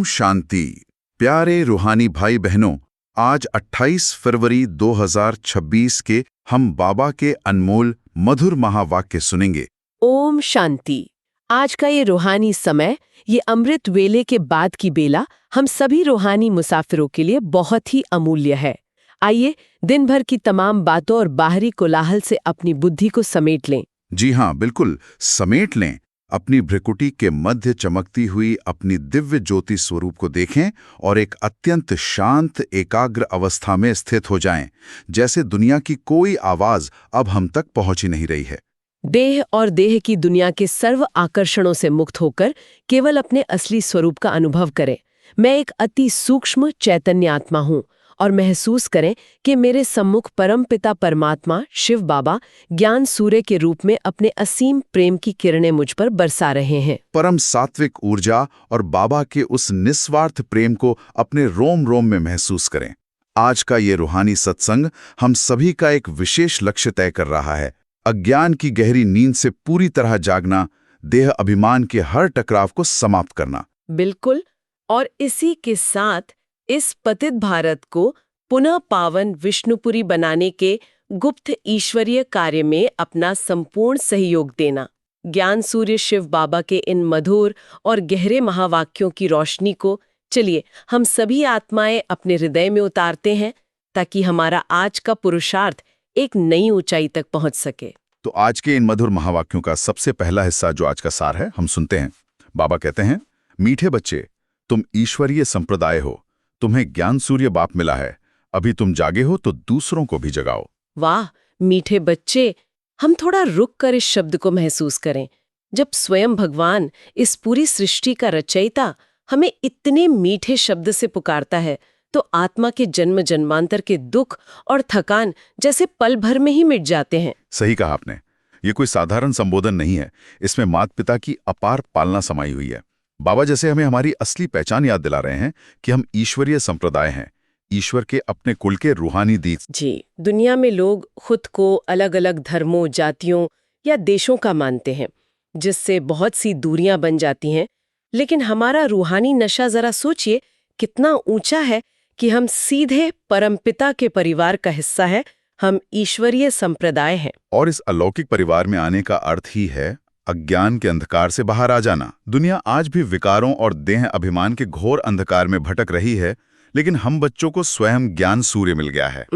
ओम शांति। प्यारे रूहानी भाई बहनों, आज 28 फरवरी 2026 के हम बाबा के अनमोल मधुर महावाक्य सुनेंगे। ओम शांति। आज का ये रूहानी समय, ये अमृत वेले के बाद की बेला हम सभी रूहानी मुसाफिरों के लिए बहुत ही अमूल्य है। आइए दिन भर की तमाम बातों और बाहरी कोलाहल से अपनी बुद्धि को समेट लें। जी हाँ, बिल्कुल समेट लें। अपनी भ्रिकुटी के मध्य चमकती हुई अपनी दिव्य ज्योति स्वरूप को देखें और एक अत्यंत शांत एकाग्र अवस्था में स्थित हो जाएं, जैसे दुनिया की कोई आवाज अब हम तक पहुंच ही नहीं रही है। देह और देह की दुनिया के सर्व आकर्षणों से मुक्त होकर केवल अपने असली स्वरूप का अनुभव करें। मैं एक अति सूक्ष्म चैतन्य आत्मा हूँ और महसूस करें कि मेरे सम्मुख परमपिता परमात्मा शिव बाबा ज्ञान सूर्य के रूप में अपने असीम प्रेम की किरणें मुझ पर बरसा रहे हैं। परम सात्विक ऊर्जा और बाबा के उस निस्वार्थ प्रेम को अपने रोम रोम में महसूस करें। आज का ये रूहानी सत्संग हम सभी का एक विशेष लक्ष्य तय कर रहा है। अज्ञान की गहरी नींद से पूरी तरह जागना, देह अभिमान के हर टकराव को समाप्त करना। बिल्कुल। और इसी के साथ इस पतित भारत को पुनः पावन विष्णुपुरी बनाने के गुप्त ईश्वरीय कार्य में अपना संपूर्ण सहयोग देना। ज्ञान सूर्य शिव बाबा के इन मधुर और गहरे महावाक्यों की रोशनी को चलिए हम सभी आत्माएं अपने हृदय में उतारते हैं, ताकि हमारा आज का पुरुषार्थ एक नई ऊंचाई तक पहुंच सके। तो आज के इन मधुर महावाक्यों का सबसे पहला हिस्सा, जो आज का सार है, हम सुनते हैं। बाबा कहते हैं, मीठे बच्चे, तुम ईश्वरीय संप्रदाय हो, तुम्हें ज्ञान सूर्य बाप मिला है। अभी तुम जागे हो तो दूसरों को भी जगाओ। वाह, मीठे बच्चे। हम थोड़ा रुक कर इस शब्द को महसूस करें। जब स्वयं भगवान, इस पूरी सृष्टि का रचयिता, हमें इतने मीठे शब्द से पुकारता है, तो आत्मा के जन्म जन्मांतर के दुख और थकान जैसे पल भर में ही मिट जाते हैं। सही कहा आपने। ये कोई साधारण संबोधन नहीं है, इसमें माता पिता की अपार पालना समाई हुई है। बाबा जैसे हमें हमारी असली पहचान याद दिला रहे हैं कि हम ईश्वरीय संप्रदाय हैं, ईश्वर के अपने कुल के रूहानी दीन। जी, दुनिया में लोग खुद को अलग अलग धर्मों, जातियों या देशों का मानते हैं, जिससे बहुत सी दूरियां बन जाती हैं। लेकिन हमारा रूहानी नशा, जरा सोचिए, कितना ऊंचा है कि हम सीधे परमपिता के परिवार का हिस्सा है। हम ईश्वरीय संप्रदाय हैं। और इस अलौकिक परिवार में आने का अर्थ ही है अज्ञान के अंधकार से बाहर आ जाना। दुनिया आज भी विकारों और देह अभिमान के घोर अंधकार में भटक रही है, लेकिन हम बच्चों को स्वयं ज्ञान सूर्य मिल गया है।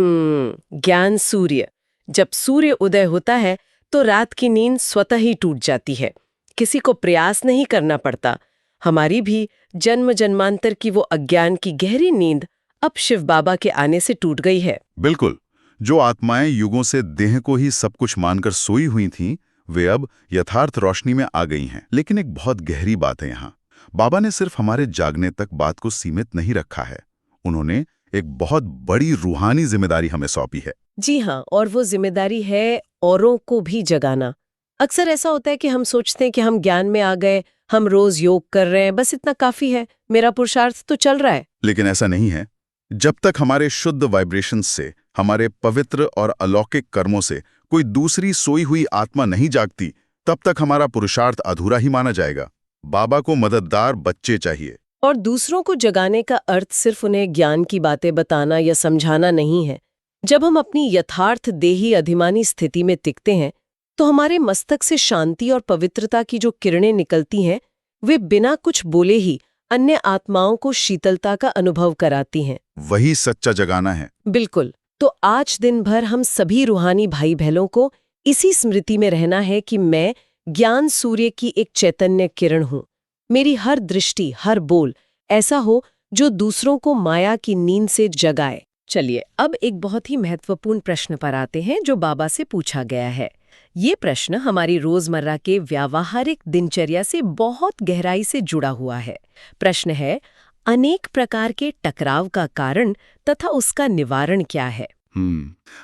ज्ञान सूर्य। जब सूर्य उदय होता है तो रात की नींद स्वतः ही टूट जाती है। किसी को प्रयास नहीं करना पड़ता। हमारी भी जन्म जन्मांतर की वो अज्ञान की गहरी नींद अब शिव बाबा के आने से टूट गई है। बिल्कुल। जो आत्माएं युगों से देह को ही सब कुछ मानकर सोई हुई थीं, वे अब यथार्थ रोशनी में आ गई हैं। लेकिन एक बहुत गहरी बात है यहाँ। बाबा ने सिर्फ हमारे जागने तक बात को सीमित नहीं रखा है, उन्होंने एक बहुत बड़ी रूहानी जिम्मेदारी हमें सौंपी है। जी हाँ, और वो जिम्मेदारी है औरों को भी जगाना। अक्सर ऐसा होता है कि हम सोचते हैं कि हम ज्ञान में आ गए, हम रोज योग कर रहे हैं, बस इतना काफी है, मेरा पुरुषार्थ तो चल रहा है। लेकिन ऐसा नहीं है। जब तक हमारे शुद्ध वाइब्रेशंस से, हमारे पवित्र और अलौकिक कर्मों से कोई दूसरी सोई हुई आत्मा नहीं जागती, तब तक हमारा पुरुषार्थ अधूरा ही माना जाएगा। बाबा को मददगार बच्चे चाहिए। और दूसरों को जगाने का अर्थ सिर्फ उन्हें ज्ञान की बातें बताना या समझाना नहीं है। जब हम अपनी यथार्थ देही अधिमानी स्थिति में टिकते हैं, तो हमारे मस्तक से शांति और पवित्रता की जो किरणें निकलती हैं, वे बिना कुछ बोले ही अन्य आत्माओं को शीतलता का अनुभव कराती हैं। वही सच्चा जगाना है। बिल्कुल। तो आज दिन भर हम सभी रूहानी भाई बहनों को इसी स्मृति में रहना है कि मैं ज्ञान सूर्य की एक चैतन्य किरण हूँ। मेरी हर दृष्टि, हर बोल ऐसा हो जो दूसरों को माया की नींद से जगाए। चलिए अब एक बहुत ही महत्वपूर्ण प्रश्न पर आते हैं, जो बाबा से पूछा गया है। ये प्रश्न हमारी रोजमर्रा के व्यावहारिक दिनचर्या से बहुत गहराई से जुड़ा हुआ है। प्रश्न है, अनेक प्रकार के टकराव का कारण तथा उसका निवारण क्या है?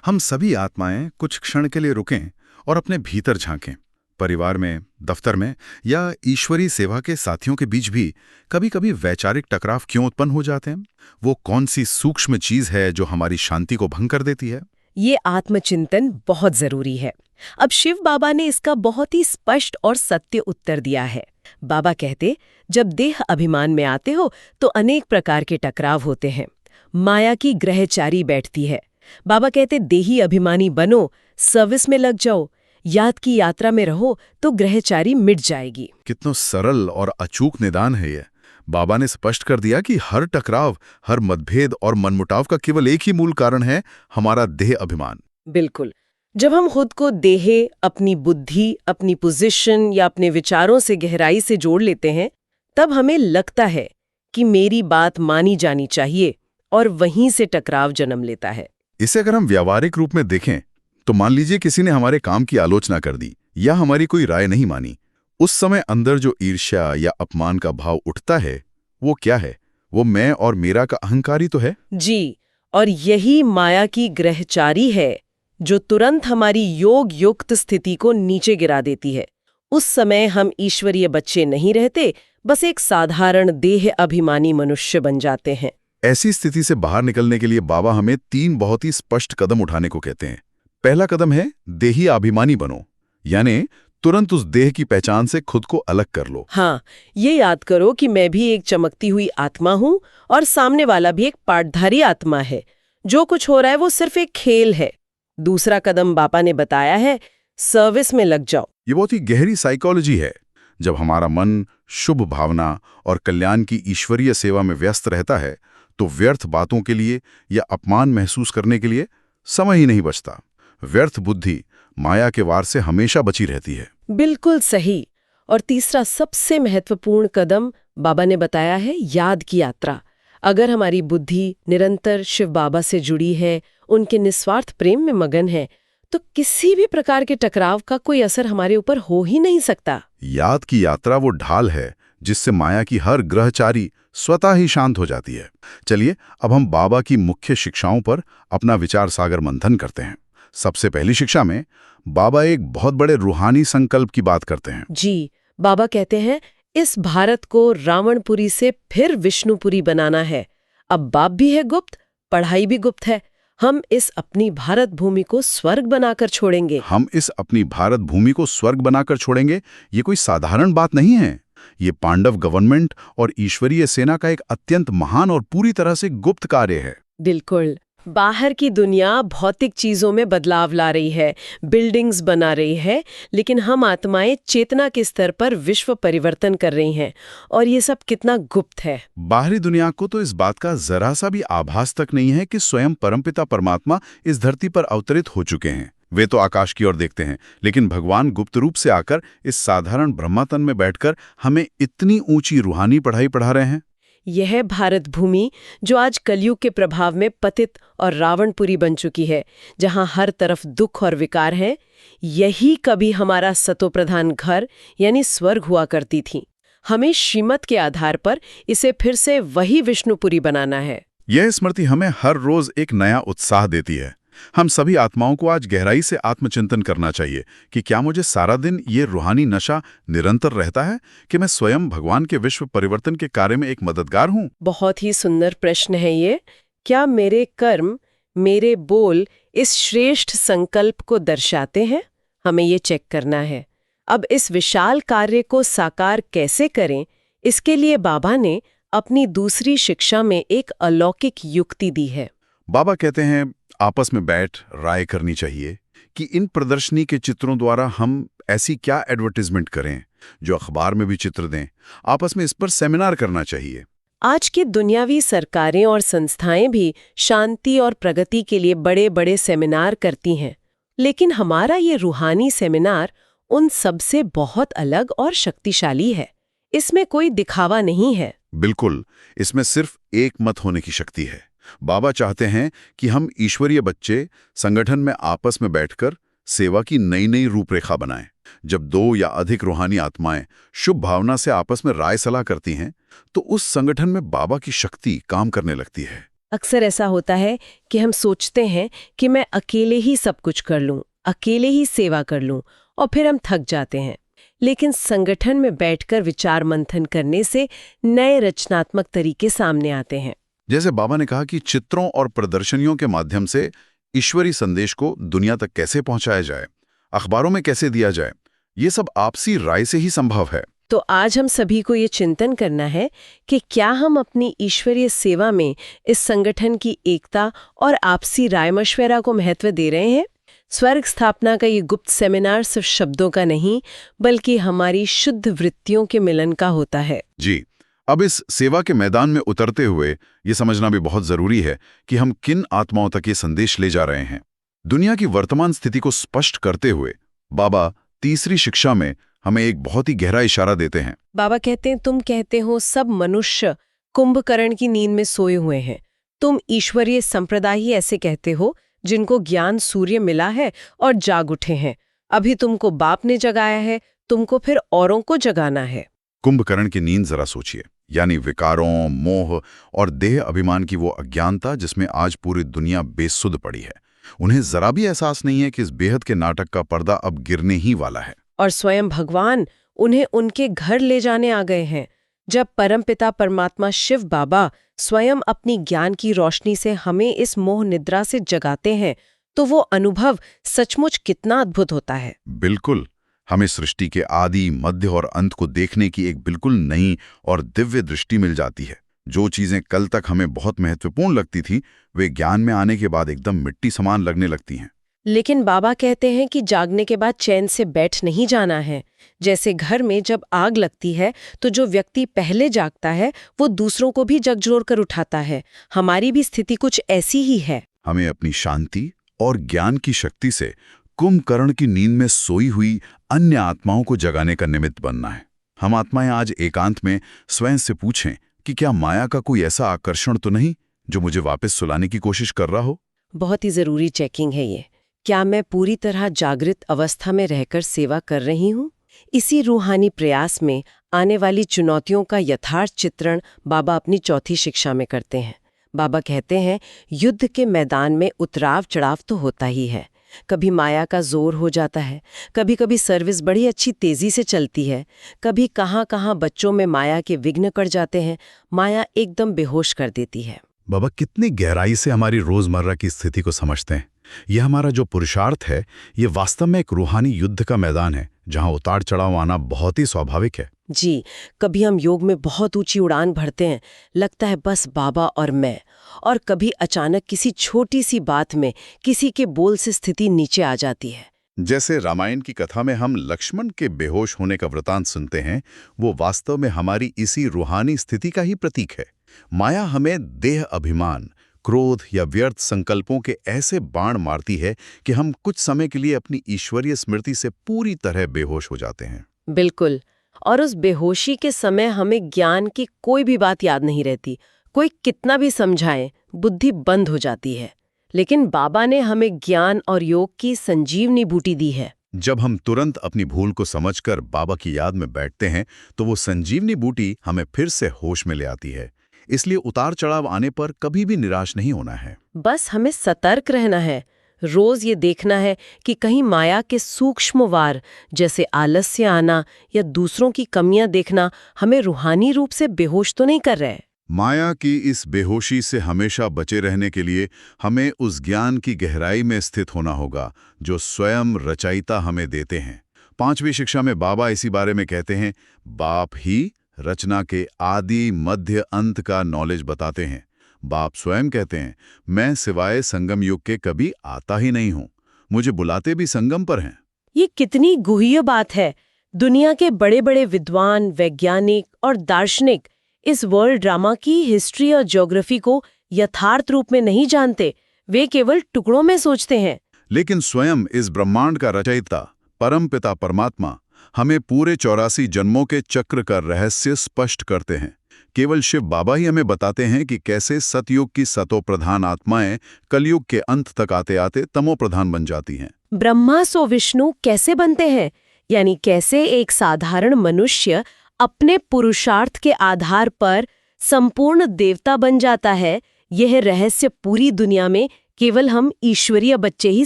हम सभी आत्माएं कुछ क्षण के लिए रुकें और अपने भीतर झांकें। परिवार में, दफ्तर में या ईश्वरीय सेवा के साथियों के बीच भी कभी-कभी वैचारिक टकराव क्यों उत्पन्न हो जाते हैं? वो कौन सी सूक्ष्म चीज है जो हमारी शांति को भंग कर देती है? ये आत्मचिंतन बहुत जरूरी है। अब शिव बाबा ने इसका बहुत ही स्पष्ट और सत्य उत्तर दिया है। बाबा कहते, जब देह अभिमान में आते हो तो अनेक प्रकार के टकराव होते हैं। माया की ग्रहचारी बैठती है। बाबा कहते, देही अभिमानी बनो, सर्विस में लग जाओ, याद की यात्रा में रहो तो ग्रहचारी मिट जाएगी। कितना सरल और अचूक निदान है ये। बाबा ने स्पष्ट कर दिया कि हर टकराव, हर मतभेद और मनमुटाव का केवल एक ही मूल कारण है, हमारा देह अभिमान। बिल्कुल। जब हम खुद को देहे, अपनी बुद्धि, अपनी पोजीशन या अपने विचारों से गहराई से जोड़ लेते हैं, तब हमें लगता है कि मेरी बात मानी जानी चाहिए, और वहीं से टकराव जन्म लेता है। इसे अगर हम व्यावहारिक रूप में देखें तो मान लीजिए किसी ने हमारे काम की आलोचना कर दी या हमारी कोई राय नहीं मानी। उस समय अंदर जो ईर्ष्या या अपमान का भाव उठता है, वो क्या है? वो मैं और मेरा का अहंकार ही तो है। जी, और यही माया की ग्रहचारी है जो तुरंत हमारी योग युक्त स्थिति को नीचे गिरा देती है। उस समय हम ईश्वरीय बच्चे नहीं रहते, बस एक साधारण देह अभिमानी मनुष्य बन जाते हैं। ऐसी स्थिति से बाहर निकलने के लिए बाबा हमें 3 बहुत ही स्पष्ट कदम उठाने को कहते हैं। पहला कदम है देही अभिमानी बनो, यानी तुरंत उस देह की पहचान से खुद को अलग कर लो। हाँ, ये याद करो कि मैं भी एक चमकती हुई आत्मा हूँ और सामने वाला भी एक पाठधारी आत्मा है। जो कुछ हो रहा है वो सिर्फ एक खेल है। दूसरा कदम बाबा ने बताया है, सर्विस में लग जाओ। ये बहुत ही गहरी साइकोलॉजी है। जब हमारा मन शुभ भावना और कल्याण की ईश्वरीय सेवा में व्यस्त रहता है तो व्यर्थ बातों के लिए या अपमान महसूस करने के लिए समय ही नहीं बचता। व्यर्थ बुद्धि माया के वार से हमेशा बची रहती है। बिल्कुल सही। और तीसरा सबसे महत्वपूर्ण कदम बाबा ने बताया है, याद की यात्रा। अगर हमारी बुद्धि निरंतर शिव बाबा से जुड़ी है, उनके निस्वार्थ प्रेम में मगन है, तो किसी भी प्रकार के टकराव का कोई असर हमारे ऊपर हो ही नहीं सकता। याद की यात्रा वो ढाल है जिससे माया की हर ग्रहचारी स्वतः ही शांत हो जाती है। चलिए अब हम बाबा की मुख्य शिक्षाओं पर अपना विचार सागर मंथन करते हैं। सबसे पहली शिक्षा में बाबा एक बहुत बड़े रूहानी संकल्प की बात करते हैं। जी, बाबा कहते हैं, इस भारत को रावणपुरी से फिर विष्णुपुरी बनाना है। अब बाप भी है गुप्त, पढ़ाई भी गुप्त है। हम इस अपनी भारत भूमि को स्वर्ग बनाकर छोड़ेंगे। हम इस अपनी भारत भूमि को स्वर्ग बनाकर छोड़ेंगे, ये कोई साधारण बात नहीं है। ये पांडव गवर्नमेंट और ईश्वरीय सेना का एक अत्यंत महान और पूरी तरह से गुप्त कार्य है। बिल्कुल। बाहर की दुनिया भौतिक चीजों में बदलाव ला रही है, बिल्डिंग्स बना रही है, लेकिन हम आत्माएं चेतना के स्तर पर विश्व परिवर्तन कर रही हैं, और ये सब कितना गुप्त है। बाहरी दुनिया को तो इस बात का जरा सा भी आभास तक नहीं है कि स्वयं परमपिता परमात्मा इस धरती पर अवतरित हो चुके हैं। वे तो आकाश की ओर देखते हैं, लेकिन भगवान गुप्त रूप से आकर इस साधारण ब्रह्मातन में बैठकर हमें इतनी ऊंची रूहानी पढ़ाई पढ़ा रहे हैं। यह भारत भूमि जो आज कलयुग के प्रभाव में पतित और रावणपुरी बन चुकी है, जहां हर तरफ दुख और विकार है, यही कभी हमारा सतोप्रधान घर यानी स्वर्ग हुआ करती थी। हमें श्रीमत के आधार पर इसे फिर से वही विष्णुपुरी बनाना है। यह स्मृति हमें हर रोज एक नया उत्साह देती है। हम सभी आत्माओं को आज गहराई से आत्मचिंतन करना चाहिए कि क्या मुझे सारा दिन ये रूहानी नशा निरंतर रहता है कि मैं स्वयं भगवान के विश्व परिवर्तन के कार्य में एक मददगार हूँ। बहुत ही सुंदर प्रश्न है ये। क्या मेरे कर्म, मेरे बोल इस श्रेष्ठ संकल्प को दर्शाते हैं? हमें ये चेक करना है। अब इस विशाल कार्य को साकार कैसे करें, इसके लिए बाबा ने अपनी दूसरी शिक्षा में एक अलौकिक युक्ति दी है। बाबा कहते हैं, आपस में बैठ राय करनी चाहिए कि इन प्रदर्शनी के चित्रों द्वारा हम ऐसी क्या एडवर्टाइजमेंट करें जो अखबार में भी चित्र दें। आपस में इस पर सेमिनार करना चाहिए। आज की दुनियावी सरकारें और संस्थाएं भी शांति और प्रगति के लिए बड़े बड़े सेमिनार करती हैं, लेकिन हमारा ये रूहानी सेमिनार उन सबसे बहुत अलग और शक्तिशाली है। इसमें कोई दिखावा नहीं है। बिल्कुल, इसमें सिर्फ एक मत होने की शक्ति है। बाबा चाहते हैं कि हम ईश्वरीय बच्चे संगठन में आपस में बैठकर सेवा की नई नई रूपरेखा बनाएं। जब 2 या अधिक रूहानी आत्माएं शुभ भावना से आपस में राय सलाह करती हैं, तो उस संगठन में बाबा की शक्ति काम करने लगती है। अक्सर ऐसा होता है कि हम सोचते हैं कि मैं अकेले ही सब कुछ कर लूं, अकेले ही सेवा कर लूं, और फिर हम थक जाते हैं। लेकिन संगठन में बैठकर विचार मंथन करने से नए रचनात्मक तरीके सामने आते हैं। जैसे बाबा ने कहा कि चित्रों और प्रदर्शनियों के माध्यम से ईश्वरी संदेश को दुनिया तक कैसे पहुंचाया जाए, अखबारों में कैसे दिया जाए, ये सब आपसी राय से ही संभव है। तो आज हम सभी को ये चिंतन करना है कि क्या हम अपनी ईश्वरीय सेवा में इस संगठन की एकता और आपसी राय मशवरा को महत्व दे रहे हैं। स्वर्ग स्थापना का ये गुप्त सेमिनार सिर्फ शब्दों का नहीं, बल्कि हमारी शुद्ध वृत्तियों के मिलन का होता है। जी, अब इस सेवा के मैदान में उतरते हुए ये समझना भी बहुत जरूरी है कि हम किन आत्माओं तक ये संदेश ले जा रहे हैं। दुनिया की वर्तमान स्थिति को स्पष्ट करते हुए बाबा तीसरी शिक्षा में हमें एक बहुत ही गहरा इशारा देते हैं। बाबा कहते हैं, तुम कहते हो सब मनुष्य कुंभकर्ण की नींद में सोए हुए हैं। तुम ईश्वरीय संप्रदाय ही ऐसे कहते हो जिनको ज्ञान सूर्य मिला है और जाग उठे हैं। अभी तुमको बाप ने जगाया है, तुमको फिर औरों को जगाना है। कुंभकर्ण की नींद जरा सोचिए, यानी विकारों, मोह और देह अभिमान की वो अज्ञानता जिसमें आज पूरी दुनिया बेसुध पड़ी है। उन्हें जरा भी एहसास नहीं है कि इस बेहद के नाटक का पर्दा अब गिरने ही वाला है। और स्वयं भगवान उन्हें उनके घर ले जाने आ गए हैं। जब परमपिता परमात्मा शिव बाबा स्वयं अपनी ज्ञान की रोशनी से हमें इस मोह निद्रा से जगाते हैं, तो वो अनुभव सचमुच कितना अद्भुत होता है। बिल्कुल, हमें सृष्टि के आदि, मध्य और अंत को देखने की एक बिल्कुल नई और दिव्य दृष्टि मिल जाती है। जो चीजें कल तक हमें बहुत महत्वपूर्ण लगती थी, वे ज्ञान में आने के बाद एकदम मिट्टी समान लगने लगती हैं। लेकिन बाबा कहते हैं कि जागने के बाद चैन से बैठ नहीं जाना है। जैसे घर में जब आग लगती है तो जो व्यक्ति पहले जागता है वो दूसरों को भी झकझोर कर उठाता है। हमारी भी स्थिति कुछ ऐसी ही है। हमें अपनी शांति और ज्ञान की शक्ति से कुंभकर्ण की नींद में सोई हुई अन्य आत्माओं को जगाने का निमित्त बनना है। हम आत्माएं आज एकांत में स्वयं से पूछें कि क्या माया का कोई ऐसा आकर्षण तो नहीं जो मुझे वापस सुलाने की कोशिश कर रहा हो। बहुत ही जरूरी चेकिंग है ये। क्या मैं पूरी तरह जागृत अवस्था में रहकर सेवा कर रही हूँ? इसी रूहानी प्रयास में आने वाली चुनौतियों का यथार्थ चित्रण बाबा अपनी चौथी शिक्षा में करते हैं। बाबा कहते हैं, युद्ध के मैदान में उतराव चढ़ाव तो होता ही है। कभी माया का जोर हो जाता है, कभी कभी सर्विस बड़ी अच्छी तेजी से चलती है, कभी कहाँ बच्चों में माया के विघ्न कर जाते हैं। माया एकदम बेहोश कर देती है। बाबा कितनी गहराई से हमारी रोजमर्रा की स्थिति को समझते हैं। यह हमारा जो पुरुषार्थ है, ये वास्तव में एक रूहानी युद्ध का मैदान है जहां उतार चढ़ाव आना बहुत ही स्वाभाविक है। जी, कभी हम योग में बहुत ऊंची उड़ान भरते हैं, लगता है बस बाबा और मैं, और कभी अचानक किसी छोटी सी बात में किसी के बोल से स्थिति नीचे आ जाती है। जैसे रामायण की कथा में हम लक्ष्मण के बेहोश होने का वृतांत सुनते हैं, वो वास्तव में हमारी इसी रूहानी स्थिति का ही प्रतीक है। माया हमें देह अभिमान, क्रोध या व्यर्थ संकल्पों के ऐसे बाण मारती है कि हम कुछ समय के लिए अपनी ईश्वरीय स्मृति से पूरी तरह बेहोश हो जाते हैं। बिल्कुल, और उस बेहोशी के समय हमें ज्ञान की कोई भी बात याद नहीं रहती। कोई कितना भी समझाए, बुद्धि बंद हो जाती है। लेकिन बाबा ने हमें ज्ञान और योग की संजीवनी बूटी दी है। जब हम तुरंत अपनी भूल को समझकर बाबा की याद में बैठते हैं, तो वो संजीवनी बूटी हमें फिर से होश में ले आती है। इसलिए उतार चढ़ाव आने पर कभी भी निराश नहीं होना है। बस हमें सतर्क रहना है। रोज ये देखना है कि कहीं माया के सूक्ष्म वार जैसे आलस्य आना या दूसरों की कमियां देखना हमें रूहानी रूप से बेहोश तो नहीं कर रहे। माया की इस बेहोशी से हमेशा बचे रहने के लिए हमें उस ज्ञान की गहराई में स्थित होना होगा जो स्वयं रचयिता हमें देते हैं। 5वीं शिक्षा में बाबा इसी बारे में कहते हैं, बाप ही रचना के आदि, मध्य, अंत का नॉलेज बताते हैं। बाप स्वयं कहते हैं, मैं सिवाय संगम युग के कभी आता ही नहीं हूं, मुझे बुलाते भी संगम पर हैं। ये कितनी गुह्य बात है। दुनिया के बड़े बड़े विद्वान, वैज्ञानिक और दार्शनिक इस वर्ल्ड ड्रामा की हिस्ट्री और ज्योग्राफी को यथार्थ रूप में नहीं जानते। वे केवल टुकड़ों में सोचते हैं। लेकिन स्वयं इस ब्रह्मांड का रचयिता परमपिता परमात्मा हमें पूरे 84 जन्मों के चक्र का रहस्य स्पष्ट करते हैं। केवल शिव बाबा ही हमें बताते हैं कि कैसे सतयुग की सतोप्रधान आत्माएं कलयुग के अंत तक आते आते तमोप्रधान बन जाती हैं। ब्रह्मा सो विष्णु कैसे बनते हैं, यानी कैसे एक साधारण मनुष्य अपने पुरुषार्थ के आधार पर संपूर्ण देवता बन जाता है। यह रहस्य पूरी दुनिया में केवल हम ईश्वरीय बच्चे ही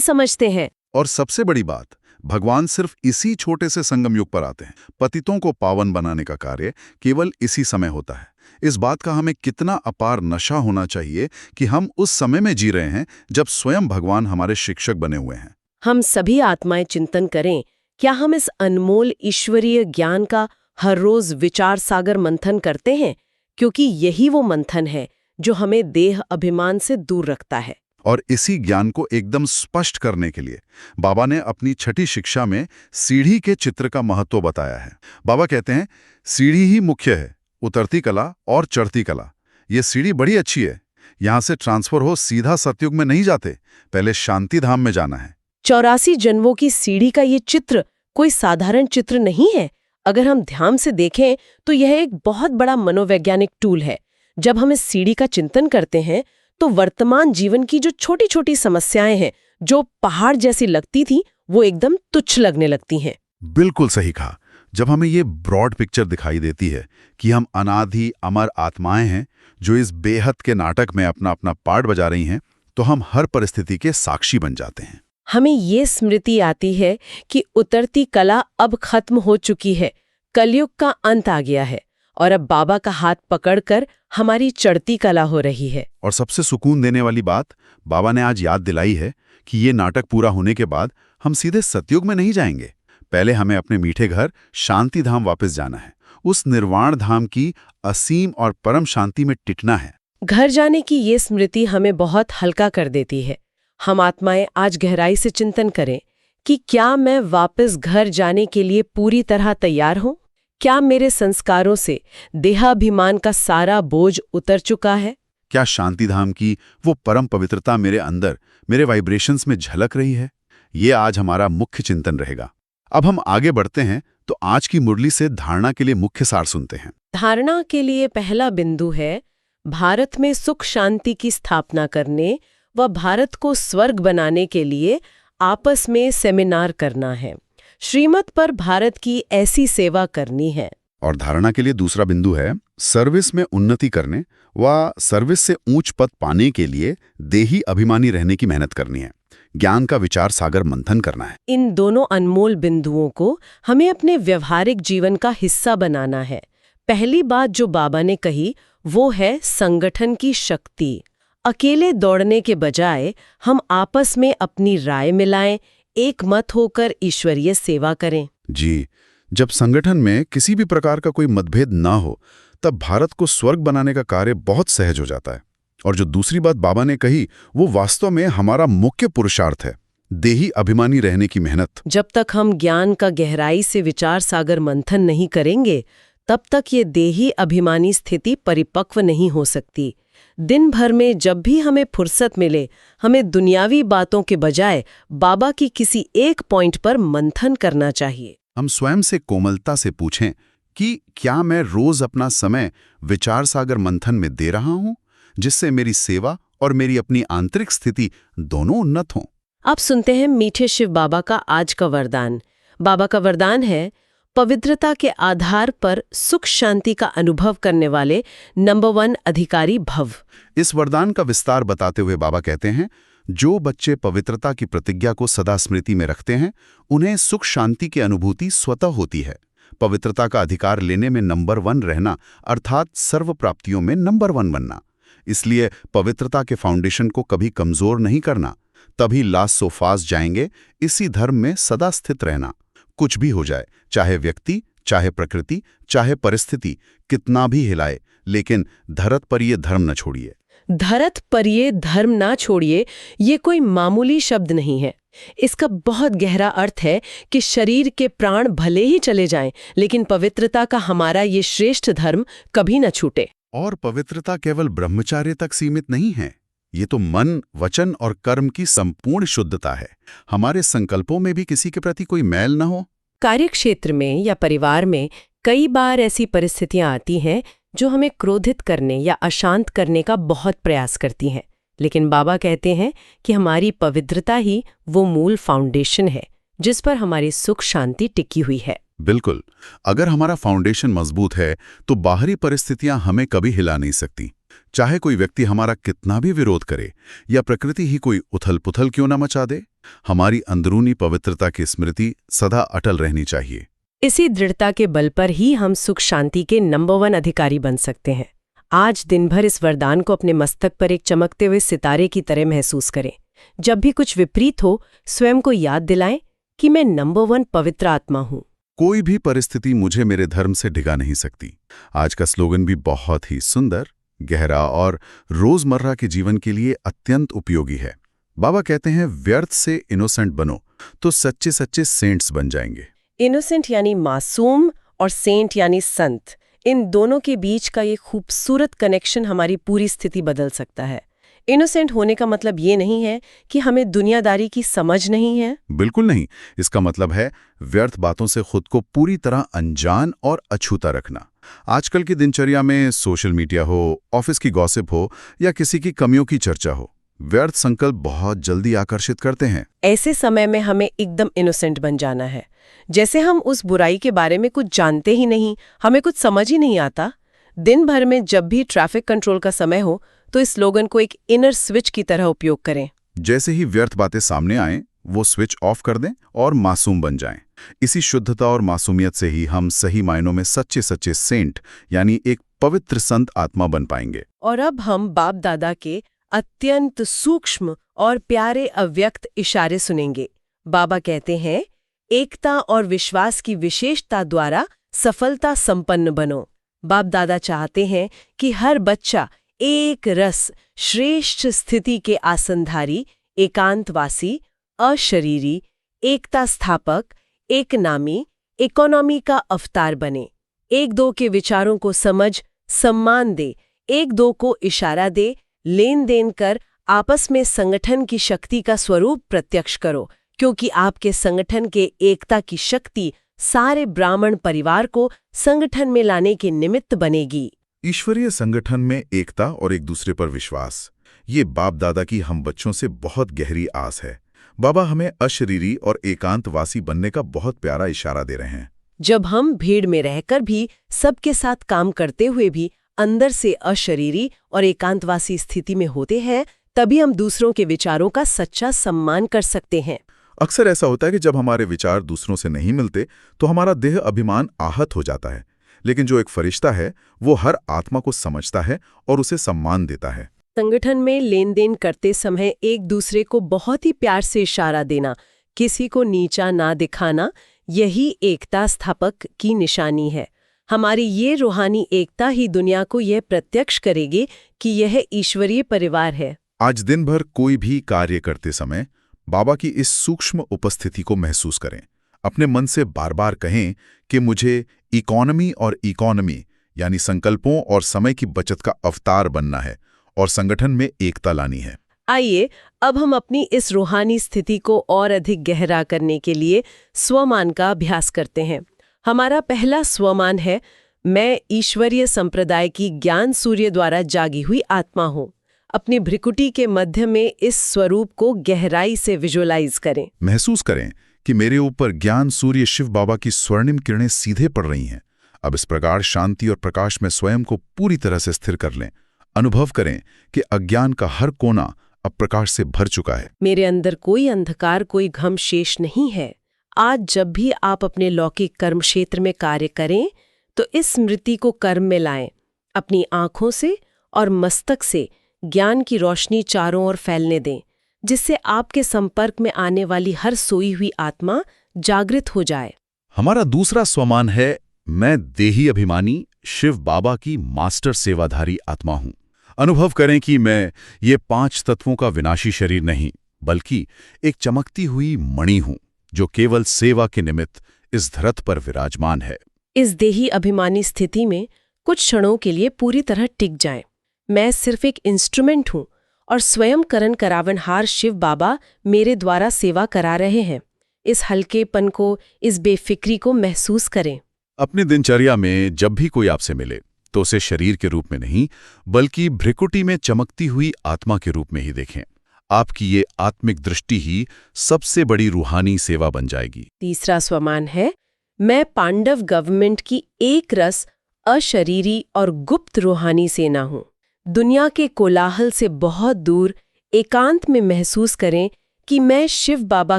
समझते हैं। और सबसे बड़ी बात, भगवान सिर्फ इसी छोटे से संगम युग पर आते हैं। पतितों को पावन बनाने का कार्य केवल इसी समय होता है। इस बात का हमें कितना अपार नशा होना चाहिए कि हम उस समय में जी रहे हैं जब स्वयं भगवान हमारे शिक्षक बने हुए हैं। हम सभी आत्माएं चिंतन करें, क्या हम इस अनमोल ईश्वरीय ज्ञान का हर रोज विचार सागर मंथन करते हैं, क्योंकि यही वो मंथन है जो हमें देह अभिमान से दूर रखता है। और इसी ज्ञान को एकदम स्पष्ट करने के लिए बाबा ने अपनी छठी शिक्षा में सीढ़ी के चित्र का महत्व बताया है। बाबा कहते हैं, सीढ़ी ही मुख्य है, उतरती कला और चढ़ती कला। ये सीढ़ी बड़ी अच्छी है, यहां से ट्रांसफर हो सीधा सतयुग में नहीं जाते, पहले शांति धाम में जाना है। 84 जन्मों की सीढ़ी का ये चित्र कोई साधारण चित्र नहीं है। अगर हम ध्यान से देखें तो यह एक बहुत बड़ा मनोवैज्ञानिक टूल है। जब हम इस सीढ़ी का चिंतन करते हैं तो वर्तमान जीवन की जो छोटी छोटी समस्याएं हैं, जो पहाड़ जैसी लगती थी, वो एकदम तुच्छ लगने लगती हैं। बिल्कुल सही कहा। जब हमें ये ब्रॉड पिक्चर दिखाई देती है कि हम अनादि अमर आत्माएं हैं जो इस बेहद के नाटक में अपना अपना पार्ट बजा रही हैं, तो हम हर परिस्थिति के साक्षी बन जाते हैं। हमें ये स्मृति आती है कि उतरती कला अब खत्म हो चुकी है, कलयुग का अंत आ गया है, और अब बाबा का हाथ पकड़कर हमारी चढ़ती कला हो रही है। और सबसे सुकून देने वाली बात बाबा ने आज याद दिलाई है कि ये नाटक पूरा होने के बाद हम सीधे सतयुग में नहीं जाएंगे। पहले हमें अपने मीठे घर शांति धाम वापस जाना है, उस निर्वाण धाम की असीम और परम शांति में टिकना है। घर जाने की ये स्मृति हमें बहुत हल्का कर देती है। हम आत्माएं आज गहराई से चिंतन करें कि क्या मैं वापस घर जाने के लिए पूरी तरह तैयार हूं? क्या मेरे संस्कारों से देहाभिमान का सारा बोझ उतर चुका है? क्या शांति धाम की वो परम पवित्रता मेरे अंदर, मेरे वाइब्रेशंस में झलक रही है? ये आज हमारा मुख्य चिंतन रहेगा। अब हम आगे बढ़ते हैं तो आज की मुरली से धारणा के लिए मुख्य सार सुनते हैं। धारणा के लिए पहला बिंदु है भारत में सुख शांति की स्थापना करने व भारत को स्वर्ग बनाने के लिए आपस में सेमिनार करना है। श्रीमत पर भारत की ऐसी सेवा करनी है। और धारणा के लिए दूसरा बिंदु है सर्विस में उन्नति करने व सर्विस से ऊंच पद पाने के लिए देही अभिमानी रहने की मेहनत करनी है। ज्ञान का विचार सागर मंथन करना है। इन दोनों अनमोल बिंदुओं को हमें अपने व्यवहारिक जीवन का हिस्सा बनाना है। पहली बात जो बाबा ने कही वो है संगठन की शक्ति। अकेले दौड़ने के बजाय हम आपस में अपनी राय मिलाएं, एक मत होकर ईश्वरीय सेवा करें। जी, जब संगठन में किसी भी प्रकार का कोई मतभेद ना हो, तब भारत को स्वर्ग बनाने का कार्य बहुत सहज हो जाता है। और जो दूसरी बात बाबा ने कही वो वास्तव में हमारा मुख्य पुरुषार्थ है, देही अभिमानी रहने की मेहनत। जब तक हम ज्ञान का गहराई से विचार सागर मंथन नहीं करेंगे, तब तक ये देही अभिमानी स्थिति परिपक्व नहीं हो सकती। दिन भर में जब भी हमें फुर्सत मिले, हमें दुनियावी बातों के बजाय बाबा की किसी एक पॉइंट पर मंथन करना चाहिए। हम स्वयं से कोमलता से पूछें कि क्या मैं रोज अपना समय विचार सागर मंथन में दे रहा हूं, जिससे मेरी सेवा और मेरी अपनी आंतरिक स्थिति दोनों उन्नत हों। आप सुनते हैं मीठे शिव बाबा का आज का वरदान। बाबा का वरदान है पवित्रता के आधार पर सुख शांति का अनुभव करने वाले नंबर 1 अधिकारी भव। इस वरदान का विस्तार बताते हुए बाबा कहते हैं, जो बच्चे पवित्रता की प्रतिज्ञा को सदा स्मृति में रखते हैं, उन्हें सुख शांति की अनुभूति स्वतः होती है। पवित्रता का अधिकार लेने में नंबर 1 रहना अर्थात सर्व प्राप्तियों में नंबर 1 बनना। इसलिए पवित्रता के फाउंडेशन को कभी कमजोर नहीं करना, तभी लास्ट सो फास्ट जाएंगे। इसी धर्म में सदा स्थित रहना, कुछ भी हो जाए, चाहे व्यक्ति, चाहे प्रकृति, चाहे परिस्थिति कितना भी हिलाए, लेकिन धरत पर ये धर्म न छोड़िए। धरत पर ये धर्म ना छोड़िए, ये कोई मामूली शब्द नहीं है। इसका बहुत गहरा अर्थ है कि शरीर के प्राण भले ही चले जाएं, लेकिन पवित्रता का हमारा ये श्रेष्ठ धर्म कभी न छूटे। और पवित्रता केवल ब्रह्मचार्य तक सीमित नहीं है, ये तो मन, वचन और कर्म की संपूर्ण शुद्धता है। हमारे संकल्पों में भी किसी के प्रति कोई मैल न हो। कार्यक्षेत्र में या परिवार में कई बार ऐसी परिस्थितियां आती हैं जो हमें क्रोधित करने या अशांत करने का बहुत प्रयास करती हैं, लेकिन बाबा कहते हैं कि हमारी पवित्रता ही वो मूल फाउंडेशन है जिस पर हमारी सुख शांति टिकी हुई है। बिल्कुल, अगर हमारा फाउंडेशन मजबूत है तो बाहरी परिस्थितियां हमें कभी हिला नहीं सकती। चाहे कोई व्यक्ति हमारा कितना भी विरोध करे या प्रकृति ही कोई उथल पुथल क्यों न मचा दे, हमारी अंदरूनी पवित्रता की स्मृति सदा अटल रहनी चाहिए। इसी दृढ़ता के बल पर ही हम सुख शांति के नंबर 1 अधिकारी बन सकते हैं। आज दिन भर इस वरदान को अपने मस्तक पर एक चमकते हुए सितारे की तरह महसूस करें। जब भी कुछ विपरीत हो, स्वयं को याद दिलाएं कि मैं नंबर 1 पवित्र आत्मा हूँ। कोई भी परिस्थिति मुझे मेरे धर्म से ढिगा नहीं सकती। आज का स्लोगन भी बहुत ही सुंदर, गहरा और रोजमर्रा के जीवन के लिए अत्यंत उपयोगी है। बाबा कहते हैं, व्यर्थ से इनोसेंट बनो तो सच्चे सच्चे सेंट्स बन जाएंगे। इनोसेंट यानी मासूम और सेंट यानी संत, इन दोनों के बीच का ये खूबसूरत कनेक्शन हमारी पूरी स्थिति बदल सकता है। इनोसेंट होने का मतलब ये नहीं है कि हमें दुनियादारी की समझ नहीं है। बिल्कुल नहीं। इसका मतलब है व्यर्थ बातों से खुद को पूरी तरह अनजान और अछूता रखना। आजकल की दिनचर्या में सोशल मीडिया हो, ऑफिस की गॉसिप हो या किसी की कमियों की चर्चा हो, व्यर्थ संकल्प बहुत जल्दी आकर्षित करते हैं। ऐसे समय में हमें एकदम इनोसेंट बन जाना है, जैसे हम उस बुराई के बारे में कुछ जानते ही नहीं, हमें कुछ समझ ही नहीं आता। दिन भर में जब भी ट्रैफिक कंट्रोल का समय हो तो इस स्लोगन को एक इनर स्विच की तरह उपयोग करें। जैसे ही व्यर्थ बातें सामने आएं, वो स्विच ऑफ कर दें और मासूम बन जाएं। इसी शुद्धता और मासूमियत से ही हम सही मायनों में सच्चे सच्चे सेंट यानी एक पवित्र संत आत्मा बन पाएंगे। और अब हम बाप दादा के अत्यंत सूक्ष्म और प्यारे अव्यक्त इशारे सुनेंगे। बाबा कहते हैं, एकता और विश्वास की विशेषता द्वारा सफलता संपन्न बनो। बाप दादा चाहते हैं कि हर बच्चा एक रस श्रेष्ठ स्थिति के आसनधारी, एकांतवासी, अशरीरी, एकता स्थापक, एक नामी, इकोनॉमी का अवतार बने। एक दो के विचारों को समझ, सम्मान दे, एक दो को इशारा दे, लेन देन कर आपस में संगठन की शक्ति का स्वरूप प्रत्यक्ष करो, क्योंकि आपके संगठन के एकता की शक्ति सारे ब्राह्मण परिवार को संगठन में लाने के निमित्त बनेगी। ईश्वरीय संगठन में एकता और एक दूसरे पर विश्वास, ये बाप दादा की हम बच्चों से बहुत गहरी आस है। बाबा हमें अशरीरी और एकांतवासी बनने का बहुत प्यारा इशारा दे रहे हैं। जब हम भीड़ में रहकर भी, सबके साथ काम करते हुए भी अंदर से अशरीरी और एकांतवासी स्थिति में होते हैं, तभी हम दूसरों के विचारों का सच्चा सम्मान कर सकते हैं। अक्सर ऐसा होता है कि जब हमारे विचार दूसरों से नहीं मिलते तो हमारा देह अभिमान आहत हो जाता है, लेकिन जो एक फरिश्ता है वो हर आत्मा को समझता है और उसे सम्मान देता है। संगठन में लेन देन करते समय एक दूसरे को बहुत ही प्यार से इशारा देना, किसी को नीचा ना दिखाना, यही एकता स्थापक की निशानी है। हमारी ये रूहानी एकता ही दुनिया को यह प्रत्यक्ष करेगी कि यह ईश्वरीय परिवार है। आज दिन भर कोई भी कार्य करते समय बाबा की इस सूक्ष्म उपस्थिति को महसूस करें। अपने मन से बार बार कहें कि मुझे इकोनॉमी यानी संकल्पों और समय की बचत का अवतार बनना है और संगठन में एकता लानी है। आइए अब हम अपनी इस रूहानी स्थिति को और अधिक गहरा करने के लिए स्वमान का अभ्यास करते हैं। हमारा पहला स्वमान है, मैं ईश्वरीय संप्रदाय की ज्ञान सूर्य द्वारा जागी हुई आत्मा हूँ। अपनी भ्रिकुटी के मध्य में इस स्वरूप को गहराई से विजुअलाइज करें। महसूस करें कि मेरे ऊपर ज्ञान सूर्य शिव बाबा की स्वर्णिम किरणें सीधे पड़ रही हैं। अब इस प्रकार शांति और प्रकाश में स्वयं को पूरी तरह से स्थिर कर लें। अनुभव करें कि अज्ञान का हर कोना अब प्रकाश से भर चुका है। मेरे अंदर कोई अंधकार, कोई घम शेष नहीं है। आज जब भी आप अपने लौकिक कर्म क्षेत्र में कार्य करें तो इस स्मृति को कर्म में लाएं। अपनी आंखों से और मस्तक से ज्ञान की रोशनी चारों ओर फैलने दें, जिससे आपके संपर्क में आने वाली हर सोई हुई आत्मा जागृत हो जाए। हमारा दूसरा स्वमान है, मैं देही अभिमानी शिव बाबा की मास्टर सेवाधारी आत्मा हूं। अनुभव करें कि मैं ये 5 तत्वों का विनाशी शरीर नहीं, बल्कि एक चमकती हुई मणि हूं जो केवल सेवा के निमित्त इस धरती पर विराजमान है। इस देही अभिमानी स्थिति में कुछ क्षणों के लिए पूरी तरह टिक जाएं। मैं सिर्फ एक इंस्ट्रूमेंट हूं और स्वयं करण करावनहार शिव बाबा मेरे द्वारा सेवा करा रहे हैं। इस हल्केपन को, इस बेफिक्री को महसूस करें। अपनी दिनचर्या में जब भी कोई आपसे मिले तो उसे शरीर के रूप में नहीं, बल्कि भ्रिकुटी में चमकती हुई आत्मा के रूप में ही देखें। आपकी ये आत्मिक दृष्टि ही सबसे बड़ी रूहानी सेवा बन जाएगी। तीसरा स्वमान है, मैं पांडव गवर्नमेंट की एक रस अशरीरी और गुप्त रूहानी सेना हूं। दुनिया के कोलाहल से बहुत दूर एकांत में महसूस करें कि मैं शिव बाबा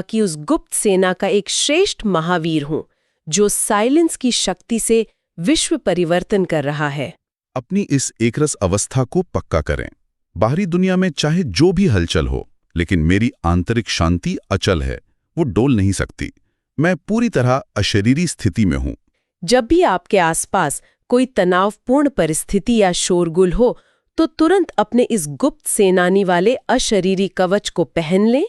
की उस गुप्त सेना का एक श्रेष्ठ महावीर हूं, जो साइलेंस की शक्ति से विश्व परिवर्तन कर रहा है। अपनी इस एकरस अवस्था को पक्का करें। बाहरी दुनिया में चाहे जो भी हलचल हो, लेकिन मेरी आंतरिक शांति अचल है, वो डोल नहीं सकती। मैं पूरी तरह अशरीरी स्थिति में हूं। जब भी आपके आसपास कोई तनावपूर्ण परिस्थिति या शोरगुल हो तो तुरंत अपने इस गुप्त सेनानी वाले अशरीरी कवच को पहन लें।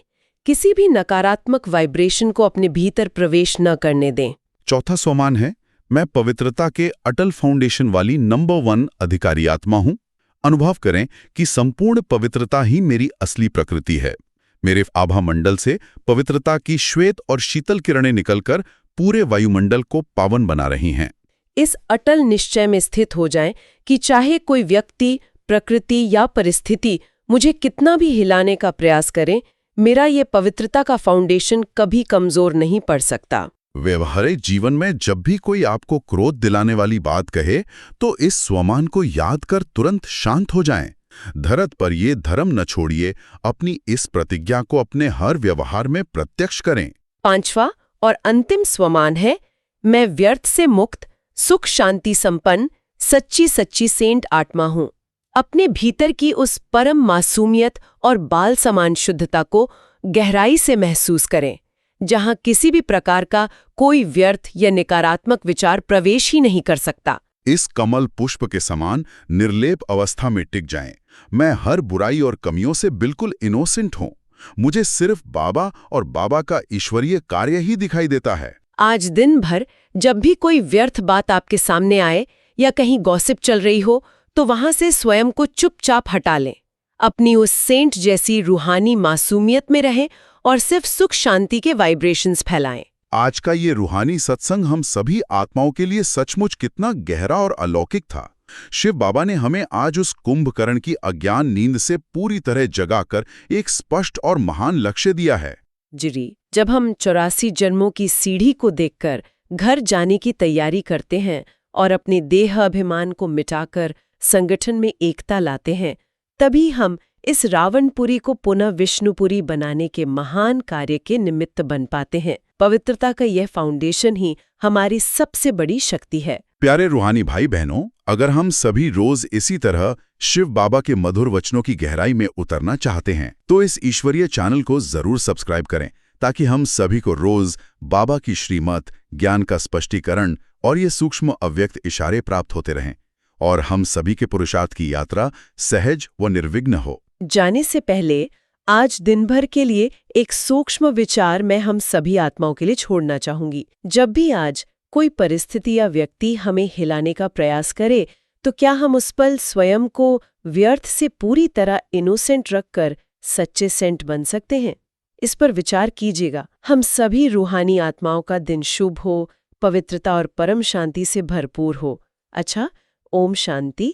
किसी भी नकारात्मक वाइब्रेशन को अपने भीतर प्रवेश न करने दें। चौथा सोमान है, मैं पवित्रता के अटल फाउंडेशन वाली नंबर 1 अधिकारी आत्मा हूं। अनुभव करें कि संपूर्ण पवित्रता ही मेरी असली प्रकृति है। मेरे आभा मंडल से पवित्रता की श्वेत और शीतल किरणें निकलकर पूरे वायुमंडल को पावन बना रही हैं। इस अटल निश्चय में स्थित हो जाएं कि चाहे कोई व्यक्ति, प्रकृति या परिस्थिति मुझे कितना भी हिलाने का प्रयास करे, मेरा ये पवित्रता का फाउंडेशन कभी कमजोर नहीं पड़ सकता। व्यवहारिक जीवन में जब भी कोई आपको क्रोध दिलाने वाली बात कहे तो इस स्वमान को याद कर तुरंत शांत हो जाएं। धरत पर ये धर्म न छोड़िए, अपनी इस प्रतिज्ञा को अपने हर व्यवहार में प्रत्यक्ष करें। 5वां और अंतिम स्वमान है, मैं व्यर्थ से मुक्त, सुख शांति संपन्न, सच्ची सेंट आत्मा हूं। अपने भीतर की उस परम मासूमियत और बाल समान शुद्धता को गहराई से महसूस करें, जहां किसी भी प्रकार का कोई व्यर्थ या नकारात्मक विचार प्रवेश ही नहीं कर सकता। इस कमल पुष्प के समान निर्लेप अवस्था में टिक जाएं। मैं हर बुराई और कमियों से बिल्कुल इनोसेंट हूं। मुझे सिर्फ बाबा और बाबा का ईश्वरीय कार्य ही दिखाई देता है। आज दिन भर जब भी कोई व्यर्थ बात आपके सामने आए या कहीं गॉसिप चल रही हो तो वहां से स्वयं को चुपचाप हटा लें। अपनी उस सेंट जैसी रूहानी मासूमियत में रहें और सिर्फ सुख शांति के वाइब्रेशंस फैलाएं। आज का ये रूहानी सत्संग हम सभी आत्माओं के लिए सचमुच कितना गहरा और अलौकिक था। शिव बाबा ने हमें आज उस कुंभकर्ण की अज्ञान नींद से पूरी तरह जगाकर एक स्पष्ट और महान लक्ष्य दिया है। जी, जब हम 84 जन्मों की सीढ़ी को देखकर घर जाने की तैयारी करते हैं और अपने देह अभिमान को मिटाकर संगठन में एकता लाते हैं, तभी हम इस रावणपुरी को पुनः विष्णुपुरी बनाने के महान कार्य के निमित्त बन पाते हैं। पवित्रता का यह फाउंडेशन ही हमारी सबसे बड़ी शक्ति है। प्यारे रूहानी भाई बहनों, अगर हम सभी रोज इसी तरह शिव बाबा के मधुर वचनों की गहराई में उतरना चाहते हैं तो इस ईश्वरीय चैनल को जरूर सब्सक्राइब करें, ताकि हम सभी को रोज बाबा की श्रीमत, ज्ञान का स्पष्टीकरण और ये सूक्ष्म अव्यक्त इशारे प्राप्त होते रहें और हम सभी के पुरुषार्थ की यात्रा सहज व निर्विघ्न हो। जाने से पहले आज दिन भर के लिए एक सूक्ष्म विचार मैं हम सभी आत्माओं के लिए छोड़ना चाहूंगी। जब भी आज कोई परिस्थिति या व्यक्ति हमें हिलाने का प्रयास करे तो क्या हम उस पल स्वयं को व्यर्थ से पूरी तरह इनोसेंट रखकर सच्चे सेंट बन सकते हैं? इस पर विचार कीजिएगा। हम सभी रूहानी आत्माओं का दिन शुभ हो, पवित्रता और परम शांति से भरपूर हो। अच्छा, ओम शांति।